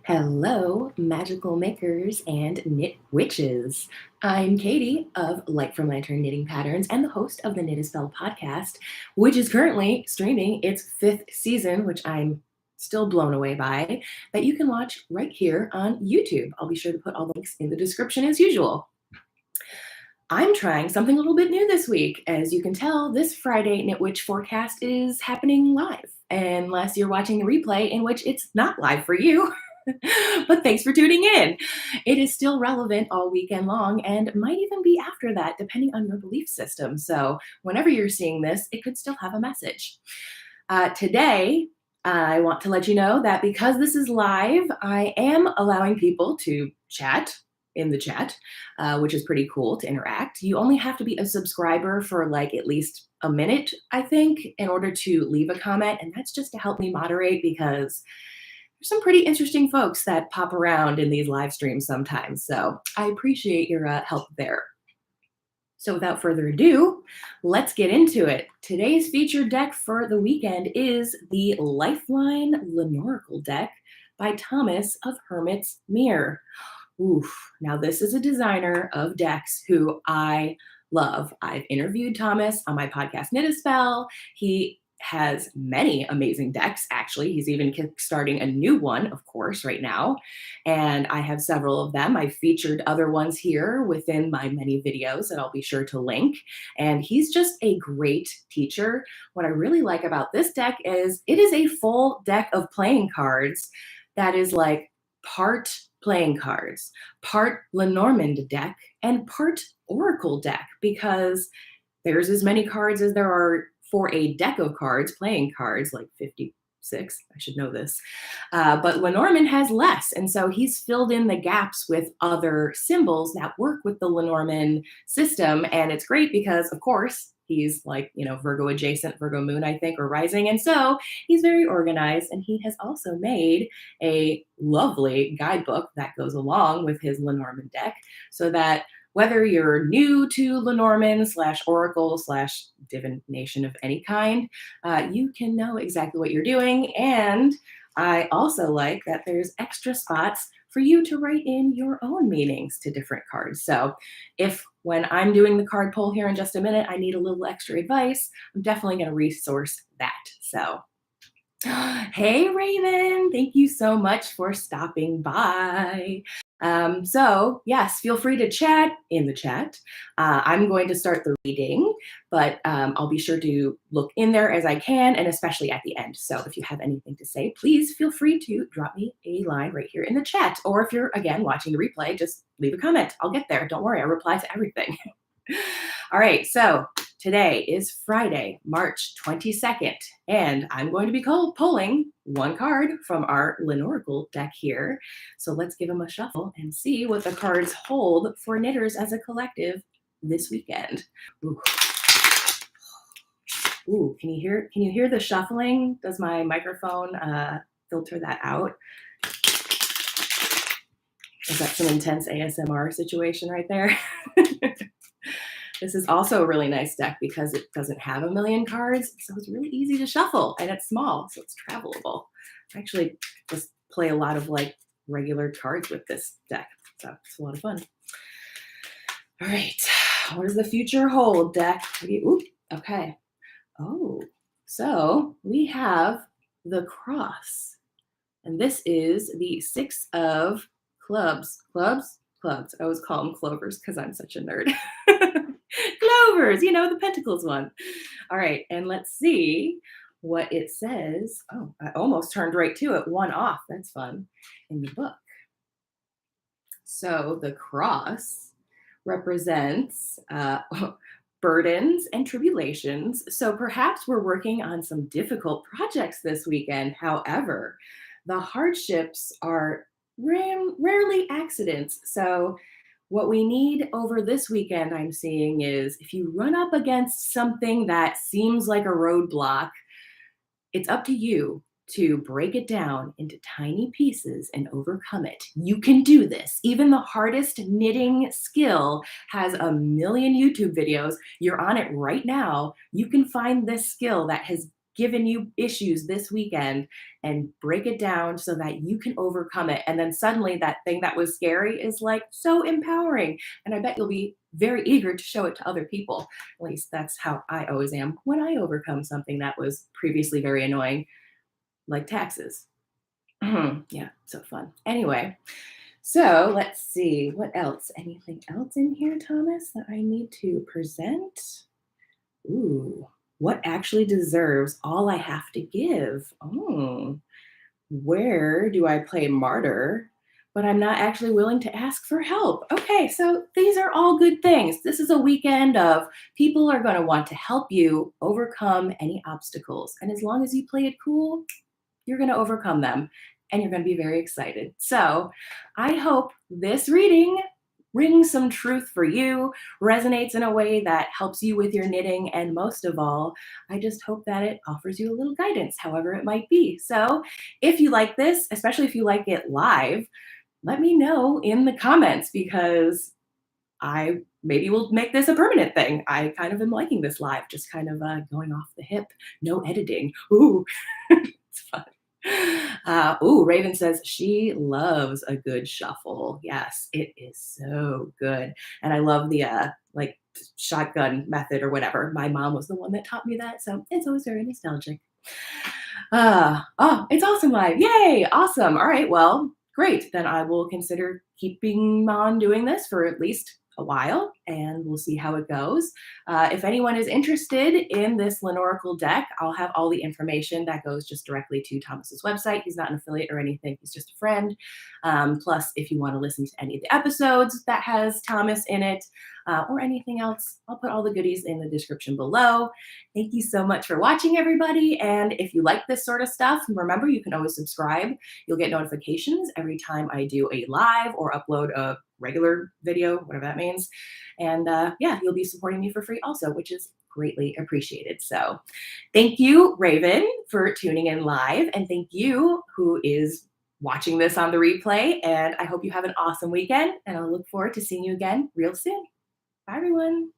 Hello, magical makers and knit witches. I'm Katie of Light from Lantern Knitting Patterns and the host of the Knit a Spell podcast, which is currently streaming its 5th season, which I'm still blown away by, that you can watch right here on YouTube. I'll be sure to put all the links in the description as usual. I'm trying something a little bit new this week. As you can tell, this Friday Knit Witch forecast is happening live, unless you're watching the replay, in which it's not live for you. But thanks for tuning in. It is still relevant all weekend long and might even be after that, depending on your belief system. So whenever you're seeing this, it could still have a message. Today, I want to let you know that because this is live, I am allowing people to chat in the chat, which is pretty cool to interact. You only have to be a subscriber for like at least a minute, I think, in order to leave a comment. And that's just to help me moderate because there's some pretty interesting folks that pop around in these live streams sometimes. So I appreciate your help there. So without further ado, let's get into it. Today's featured deck for the weekend is the Lifeline Lenoracle Deck by Thomas of Hermit's Mirror. Oof. Now this is a designer of decks who I love. I've interviewed Thomas on my podcast Knit a Spell. He has many amazing decks, actually. He's even kickstarting a new one, of course, right now. And I have several of them. I've featured other ones here within my many videos that I'll be sure to link. And he's just a great teacher. What I really like about this deck is it is a full deck of playing cards that is like part playing cards, part Lenormand deck, and part Oracle deck, because there's as many cards as there are for a deck of cards, playing cards, like 56. I should know this. But Lenormand has less. And so he's filled in the gaps with other symbols that work with the Lenormand system. And it's great because, of course, he's like, Virgo adjacent, Virgo moon, I think, or rising. And so he's very organized. And he has also made a lovely guidebook that goes along with his Lenormand deck so that whether you're new to Lenormand / Oracle / Divination of any kind, you can know exactly what you're doing. And I also like that there's extra spots for you to write in your own meanings to different cards. So if when I'm doing the card pull here in just a minute, I need a little extra advice, I'm definitely going to resource that. So hey, Raven, thank you so much for stopping by. So yes, feel free to chat in the chat. I'm going to start the reading, but I'll be sure to look in there as I can, and especially at the end. So if you have anything to say, please feel free to drop me a line right here in the chat. Or if you're, again, watching the replay, just leave a comment. I'll get there. Don't worry, I reply to everything. All right, so today is Friday, March 22nd, and I'm going to be pulling one card from our Lenoracle deck here. So let's give them a shuffle and see what the cards hold for knitters as a collective this weekend. Ooh, can you hear the shuffling? Does my microphone filter that out? Is that some intense ASMR situation right there? This is also a really nice deck because it doesn't have a million cards, so it's really easy to shuffle, and it's small, so it's travelable. I actually just play a lot of like regular cards with this deck, so it's a lot of fun. All right, what does the future hold, deck? Ooh, okay. Oh, so we have the cross, and this is the 6 of clubs. I always call them clovers because I'm such a nerd. Clovers, the pentacles one. All right, and let's see what it says. Oh, I almost turned right to it. One off. That's fun in the book. So the cross represents burdens and tribulations. So perhaps we're working on some difficult projects this weekend. However, the hardships are rarely accidents. So what we need over this weekend, I'm seeing, is if you run up against something that seems like a roadblock, it's up to you to break it down into tiny pieces and overcome it. You can do this. Even the hardest knitting skill has a million YouTube videos. You're on it right now. You can find this skill that has given you issues this weekend and break it down so that you can overcome it. And then suddenly that thing that was scary is like so empowering. And I bet you'll be very eager to show it to other people. At least that's how I always am when I overcome something that was previously very annoying, like taxes. Yeah, so fun. Anyway, so let's see what else. Anything else in here, Thomas, that I need to present? Ooh, what actually deserves all I have to give? Oh, where do I play martyr, but I'm not actually willing to ask for help? Okay, so these are all good things. This is a weekend of people are going to want to help you overcome any obstacles. And as long as you play it cool, you're going to overcome them and you're going to be very excited. So I hope this reading rings some truth for you, resonates in a way that helps you with your knitting. And most of all, I just hope that it offers you a little guidance, however it might be. So if you like this, especially if you like it live, let me know in the comments because I maybe will make this a permanent thing. I kind of am liking this live, just kind of going off the hip, no editing. Ooh, it's fun. Raven says she loves a good shuffle. Yes, it is so good. And I love the like shotgun method or whatever. My mom was the one that taught me that. So it's always very nostalgic. It's awesome live. Yay, awesome. All right, well, great. Then I will consider keeping on doing this for at least a while and we'll see how it goes. If anyone is interested in this Lenoracle deck, I'll have all the information that goes just directly to Thomas's website. He's not an affiliate or anything. He's just a friend. Plus, if you want to listen to any of the episodes that has Thomas in it or anything else, I'll put all the goodies in the description below. Thank you so much for watching, everybody. And if you like this sort of stuff, remember, you can always subscribe. You'll get notifications every time I do a live or upload a regular video, whatever that means. And yeah, you'll be supporting me for free also, which is greatly appreciated. So thank you, Raven, for tuning in live. And thank you who is watching this on the replay. And I hope you have an awesome weekend. And I'll look forward to seeing you again real soon. Bye, everyone.